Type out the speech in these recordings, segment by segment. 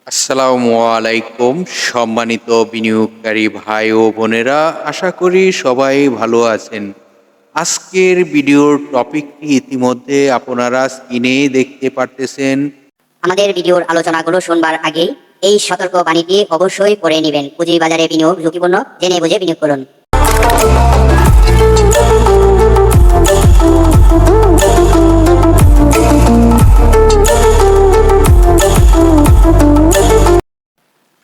আসসালামু আলাইকুম সম্মানিত বিনিয়োগকারী ভাই ও বোনেরা, আশা করি সবাই ভালো আছেন। আজকের ভিডিওর টপিকটি ইতিমধ্যে আপনারা স্ক্রিনে দেখতে পারতেছেন। আমাদের ভিডিওর আলোচনাগুলো শুনবার আগেই এই সতর্ক বাণীটি অবশ্যই পড়ে নেবেন। পুঁজিবাজারে বিনিয়োগ ঝুঁকিপূর্ণ, জেনে বুঝে বিনিয়োগ করুন।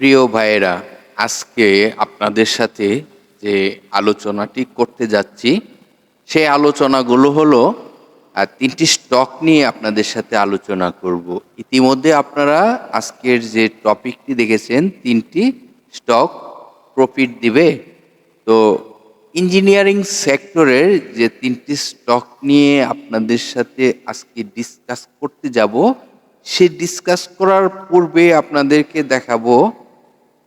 প্রিয় ভাইয়েরা, আজকে আপনাদের সাথে যে আলোচনাটি করতে যাচ্ছি সেই আলোচনাগুলো হলো তিনটি স্টক নিয়ে আপনাদের সাথে আলোচনা করব। ইতিমধ্যে আপনারা আজকের যে টপিকটি দেখেছেন, তিনটি স্টক প্রফিট দিবে। তো ইঞ্জিনিয়ারিং সেক্টরের যে তিনটি স্টক নিয়ে আপনাদের সাথে আজকে ডিসকাস করতে যাব, সে ডিসকাস করার পূর্বে আপনাদেরকে দেখাবো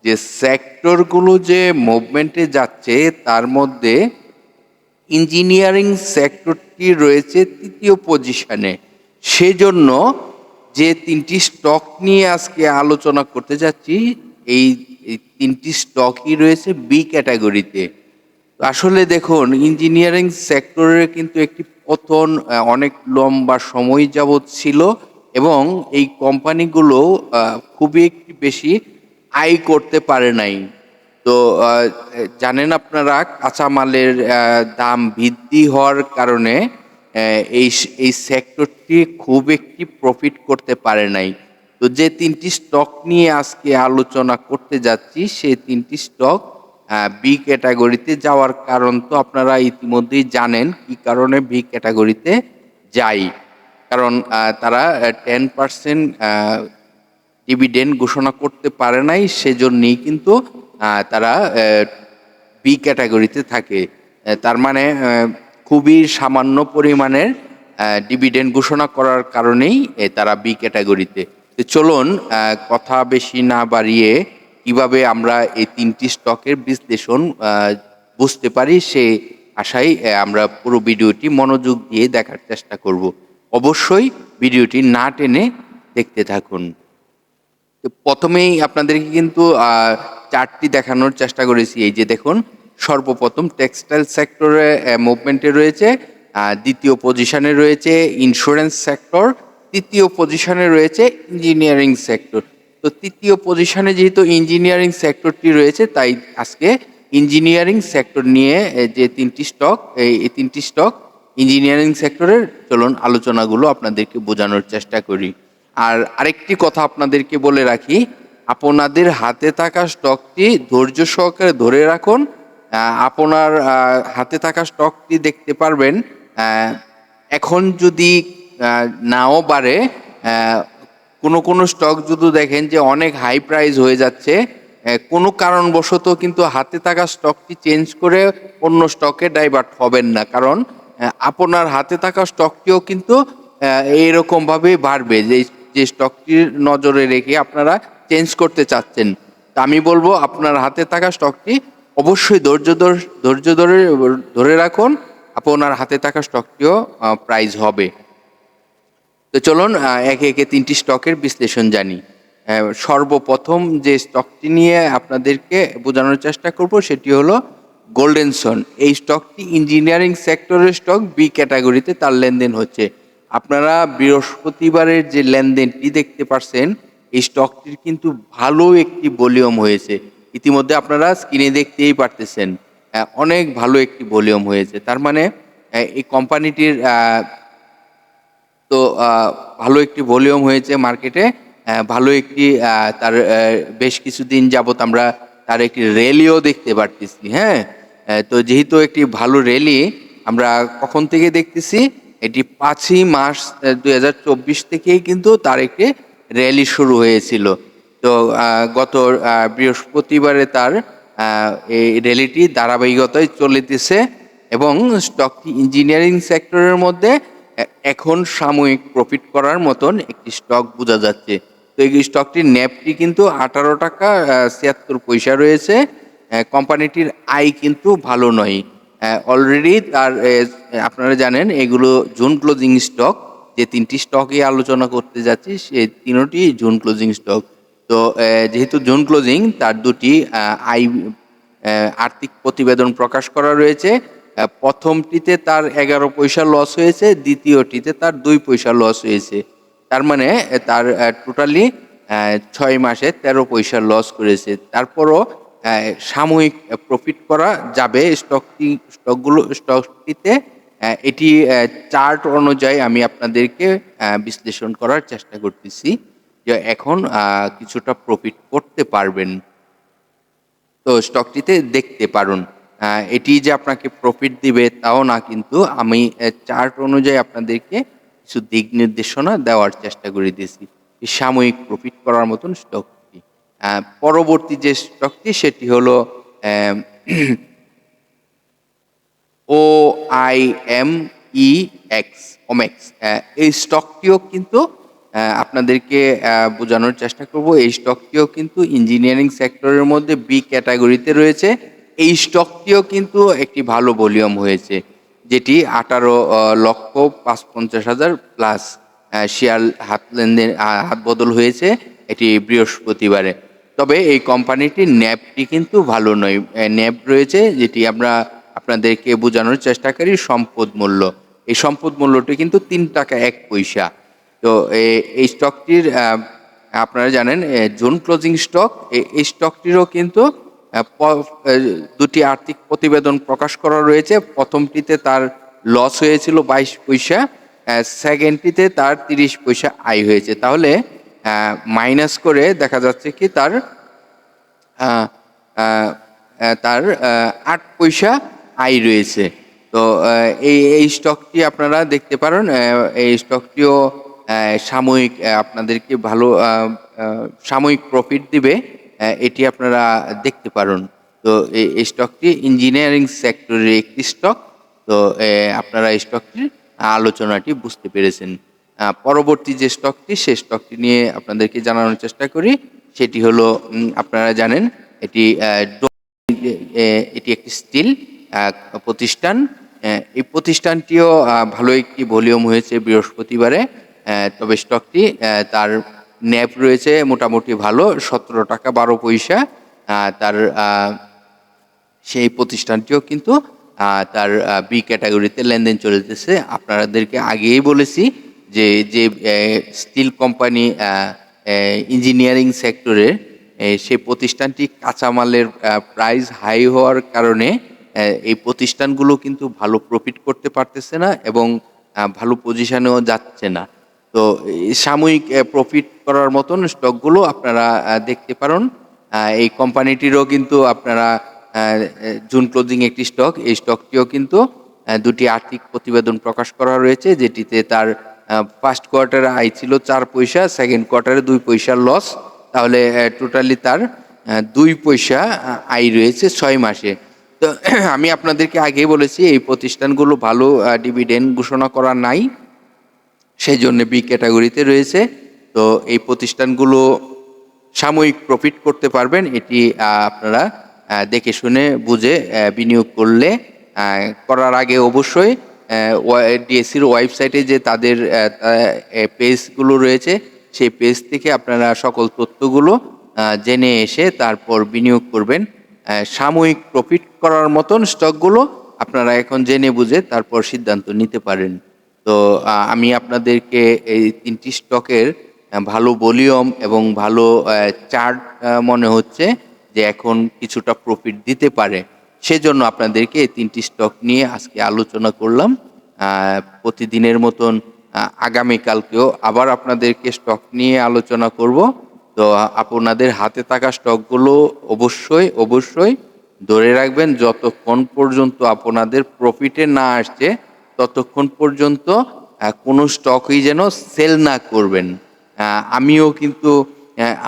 যে সেক্টরগুলো যে মুভমেন্টে যাচ্ছে তার মধ্যে ইঞ্জিনিয়ারিং সেক্টরটি রয়েছে তৃতীয় পজিশনে। সেজন্য যে তিনটি স্টক নিয়ে আজকে আলোচনা করতে যাচ্ছি, এই এই তিনটি স্টকই রয়েছে বি ক্যাটাগরিতে। আসলে দেখুন, ইঞ্জিনিয়ারিং সেক্টরের কিন্তু একটি পতন অনেক লম্বা সময় যাবৎ ছিল এবং এই কোম্পানিগুলো খুবই একটি বেশি আয় করতে পারে নাই। তো জানেন আপনারা, কাঁচামালের দাম বৃদ্ধি হওয়ার কারণে এই সেক্টরটি খুব একটি প্রফিট করতে পারে নাই। তো যে তিনটি স্টক নিয়ে আজকে আলোচনা করতে যাচ্ছি, সেই তিনটি স্টক বি ক্যাটাগরিতে যাওয়ার কারণ তো আপনারা ইতিমধ্যেই জানেন কি কারণে বি ক্যাটাগরিতে যাই। কারণ তারা 10% ডিভিডেন্ড ঘোষণা করতে পারে নাই, সেজন্যই কিন্তু তারা বি ক্যাটাগরিতে থাকে। তার মানে খুবই সামান্য পরিমাণের ডিভিডেন্ড ঘোষণা করার কারণেই তারা বি ক্যাটাগরিতে। তো চলুন কথা বেশি না বাড়িয়ে কিভাবে আমরা এই তিনটি স্টকের বিশ্লেষণ বুঝতে পারি, সে আশায় আমরা পুরো ভিডিওটি মনোযোগ দিয়ে দেখার চেষ্টা করব। অবশ্যই ভিডিওটি না টেনে দেখতে থাকুন। তো প্রথমেই আপনাদেরকে কিন্তু চার্টটি দেখানোর চেষ্টা করেছি। এই যে দেখুন, সর্বপ্রথম টেক্সটাইল সেক্টরে মুভমেন্টে রয়েছে, দ্বিতীয় পজিশনে রয়েছে ইন্স্যুরেন্স সেক্টর, তৃতীয় পজিশনে রয়েছে ইঞ্জিনিয়ারিং সেক্টর। তো তৃতীয় পজিশনে যেহেতু ইঞ্জিনিয়ারিং সেক্টরটি রয়েছে, তাই আজকে ইঞ্জিনিয়ারিং সেক্টর নিয়ে যে তিনটি স্টক, এই তিনটি স্টক ইঞ্জিনিয়ারিং সেক্টরের চলুন আলোচনাগুলো আপনাদেরকে বোঝানোর চেষ্টা করি। আর আরেকটি কথা আপনাদেরকে বলে রাখি, আপনাদের হাতে থাকা স্টকটি ধৈর্য সহকারে ধরে রাখুন। আপনার হাতে থাকা স্টকটি দেখতে পারবেন এখন যদি নাও বাড়ে, কোনো স্টক যদি দেখেন যে অনেক হাই প্রাইস হয়ে যাচ্ছে, কোনো কারণবশত কিন্তু হাতে থাকা স্টকটি চেঞ্জ করে অন্য স্টকে ডাইভার্ট হবেন না। কারণ আপনার হাতে থাকা স্টকটিও কিন্তু এইরকমভাবে বাড়বে, যে স্টকটির নজরে রেখে আপনারা চেঞ্জ করতে চাচ্ছেন। তা আমি বলবো, আপনার হাতে থাকা স্টকটি অবশ্যই ধৈর্য ধরে রাখুন, আপনার হাতে থাকা স্টকটিও প্রাইস হবে। তো চলুন একে একে তিনটি স্টকের বিশ্লেষণ জানি। সর্বপ্রথম যে স্টকটি নিয়ে আপনাদেরকে বোঝানোর চেষ্টা করব সেটি হলো গোল্ডেনসন। এই স্টকটি ইঞ্জিনিয়ারিং সেক্টরের স্টক, বি ক্যাটাগরিতে তার লেনদেন হচ্ছে। আপনারা বৃহস্পতিবারের যে লেনদেনটি দেখতে পাচ্ছেন, এই স্টকটির কিন্তু ভালো একটি ভলিউম হয়েছে। ইতিমধ্যে আপনারা স্ক্রিনে দেখতেই পারতেছেন, অনেক ভালো একটি ভলিউম হয়েছে। তার মানে এই কোম্পানিটির তো ভালো একটি ভলিউম হয়েছে মার্কেটে, ভালো একটি তার বেশ কিছুদিন যাবত আমরা তার একটি র্যালিও দেখতে পারতেছি। হ্যাঁ, তো যেহেতু একটি ভালো র্যালি আমরা কখন থেকে দেখতেছি, এটি 5ই মার্চ 2024 থেকেই কিন্তু তার একটি র্যালি শুরু হয়েছিল। তো গত বৃহস্পতিবারে তার এই র্যালিটি ধারাবাহিকতায় চলিতেছে এবং স্টকটি ইঞ্জিনিয়ারিং সেক্টরের মধ্যে এখন সাময়িক প্রফিট করার মতন একটি স্টক বোঝা যাচ্ছে। তো এই স্টকটির ন্যাপটি কিন্তু 18 টাকা 76 পয়সা রয়েছে। কোম্পানিটির আয় কিন্তু ভালো নয়। অলরেডি তার আপনারা জানেন এগুলো জুন ক্লোজিং স্টক। যে তিনটি স্টকই আলোচনা করতে যাচ্ছি, সে তিনটি জুন ক্লোজিং স্টক। তো তো যেহেতু জুন ক্লোজিং, তার দুটি আর্থিক প্রতিবেদন প্রকাশ করা রয়েছে। প্রথমটিতে তার 11 পয়সা লস হয়েছে, দ্বিতীয়টিতে তার 2 পয়সা লস হয়েছে। তার মানে তার টোটালি 6 মাসে 13 পয়সা লস করেছে। তারপরও সাময়িক প্রফিট করা যাবে স্টকটিতে। এটি চার্ট অনুযায়ী আমি আপনাদেরকে বিশ্লেষণ করার চেষ্টা করতেছি যে এখন কিছুটা প্রফিট করতে পারবেন। তো স্টকটিতে দেখতে পারুন। এটি যে আপনাকে প্রফিট দিবে তাও না, কিন্তু আমি চার্ট অনুযায়ী আপনাদেরকে কিছু দিক নির্দেশনা দেওয়ার চেষ্টা করে দিয়েছি। সাময়িক প্রফিট করার মতন স্টকটি। পরবর্তী যে স্টকটি সেটি হলো OIMEX ওমেক্স। এই স্টকটিও কিন্তু আপনাদেরকে বোঝানোর চেষ্টা করব। এই স্টকটিও কিন্তু ইঞ্জিনিয়ারিং সেক্টরের মধ্যে বি ক্যাটাগরিতে রয়েছে। এই স্টকটিও কিন্তু একটি ভালো ভলিউম হয়েছে, যেটি 18,55,000 প্লাস শেয়ার হাত বদল হয়েছে এটি বৃহস্পতিবারে। তবে এই কোম্পানিটির ন্যাবটি কিন্তু ভালো নয়। ন্যাব রয়েছে, যেটি আমরা আপনাদেরকে বোঝানোর চেষ্টা করি সম্পদ মূল্য। এই সম্পদ মূল্যটি কিন্তু 3 টাকা 1 পয়সা। তো এই স্টকটির আপনারা জানেন জুন ক্লোজিং স্টক। এই স্টকটিরও কিন্তু দুটি আর্থিক প্রতিবেদন প্রকাশ করা রয়েছে। প্রথমটিতে তার লস হয়েছিল 22 পয়সা, সেকেন্ডটিতে তার 30 পয়সা আয় হয়েছে। তাহলে মাইনাস করে দেখা যাচ্ছে কি তার আহ, আহ, তার 8 পয়সা আয় রয়েছে। তো এই স্টকটি আপনারা দেখতে পারেন। এই স্টকটিও সাময়িক আপনাদেরকে ভালো সাময়িক প্রফিট দিবে, এটি আপনারা দেখতে পারেন। তো এই স্টকটি ইঞ্জিনিয়ারিং সেক্টরের একটি স্টক। তো আপনারা এই স্টকটির আলোচনাটি বুঝতে পেরেছেন। পরবর্তী যে স্টকটি, সেই স্টকটি নিয়ে আপনাদেরকে জানানোর চেষ্টা করি। সেটি হলো আপনারা জানেন এটি এটি একটি স্টিল প্রতিষ্ঠান। এই প্রতিষ্ঠানটিও ভালো একটি ভলিউম হয়েছে বৃহস্পতিবারে। তবে স্টকটি তার ন্যাপ রয়েছে মোটামুটি ভালো, 17 টাকা 12 পয়সা। তার সেই প্রতিষ্ঠানটিও কিন্তু তার বি ক্যাটাগরিতে লেনদেন চলতেছে। আপনাদেরকে আগেই বলেছি যে যে স্টিল কোম্পানি ইঞ্জিনিয়ারিং সেক্টরের সেই প্রতিষ্ঠানটি কাঁচামালের প্রাইস হাই হওয়ার কারণে এই প্রতিষ্ঠানগুলো কিন্তু ভালো প্রফিট করতে পারতেছে না এবং ভালো পজিশনেও যাচ্ছে না। তো সাময়িক প্রফিট করার মতন স্টকগুলো আপনারা দেখতে পারেন। এই কোম্পানিটিরও কিন্তু আপনারা জুন ক্লোজিং একটি স্টক। এই স্টকটিও কিন্তু দুটি আর্থিক প্রতিবেদন প্রকাশ করা রয়েছে, যেটিতে তার ফার্স্ট কোয়ার্টারে আয় ছিল 4 পয়সা, সেকেন্ড কোয়ার্টারে 2 পয়সার লস। তাহলে টোটালি তার 2 পয়সা আয় রয়েছে 6 মাসে। তো আমি আপনাদেরকে আগেই বলেছি এই প্রতিষ্ঠানগুলো ভালো ডিভিডেন্ড ঘোষণা করা নাই, সেই জন্য বি ক্যাটাগরিতে রয়েছে। তো এই প্রতিষ্ঠানগুলো সাময়িক প্রফিট করতে পারবেন। এটি আপনারা দেখে শুনে বুঝে বিনিয়োগ করলে করার আগে অবশ্যই ডিএসসির ওয়েবসাইটে যে তাদের পেজগুলো রয়েছে, সেই পেজ থেকে আপনারা সকল তথ্যগুলো জেনে এসে তারপর বিনিয়োগ করবেন। সাময়িক প্রফিট করার মতন স্টকগুলো আপনারা এখন জেনে বুঝে তারপর সিদ্ধান্ত নিতে পারেন। তো আমি আপনাদেরকে এই 3টি স্টকের ভালো ভলিউম এবং ভালো চার্ট মনে হচ্ছে যে এখন কিছুটা প্রফিট দিতে পারে, সেজন্য আপনাদেরকে এই 3টি স্টক নিয়ে আজকে আলোচনা করলাম। প্রতিদিনের মতন আগামীকালকেও আবার আপনাদেরকে স্টক নিয়ে আলোচনা করব। তো আপনাদের হাতে থাকা স্টকগুলো অবশ্যই অবশ্যই ধরে রাখবেন। যতক্ষণ পর্যন্ত আপনাদের প্রফিটে না আসছে ততক্ষণ পর্যন্ত কোনো স্টকই যেন সেল না করবেন। আমিও কিন্তু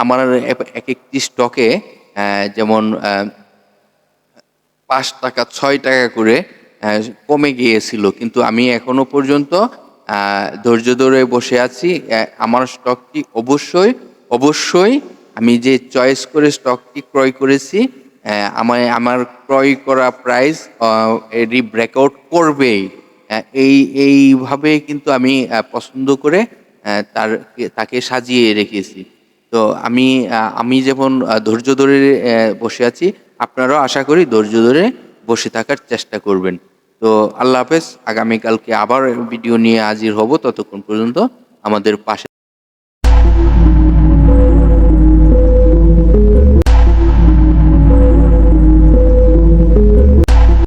আমার এক একটি স্টকে যেমন 5 টাকা 6 টাকা করে কমে গিয়েছিল, কিন্তু আমি এখনো পর্যন্ত ধৈর্য ধরে বসে আছি। আমার স্টকটি অবশ্যই অবশ্যই আমি যে চয়েস করে স্টকটি ক্রয় করেছি, আমার ক্রয় করা প্রাইস এটি ব্রেকআউট করবেই। এইভাবে কিন্তু আমি পছন্দ করে তাকে সাজিয়ে রেখেছি। তো আমি যেমন ধৈর্য ধরে বসে আছি, আপনারাও আশা করি ধৈর্য ধরে বসে থাকার চেষ্টা করবেন। তো আল্লাহ হাফেজ। আগামীকালকে আবার ভিডিও নিয়ে হাজির হব। ততক্ষণ পর্যন্ত আমাদের পাশে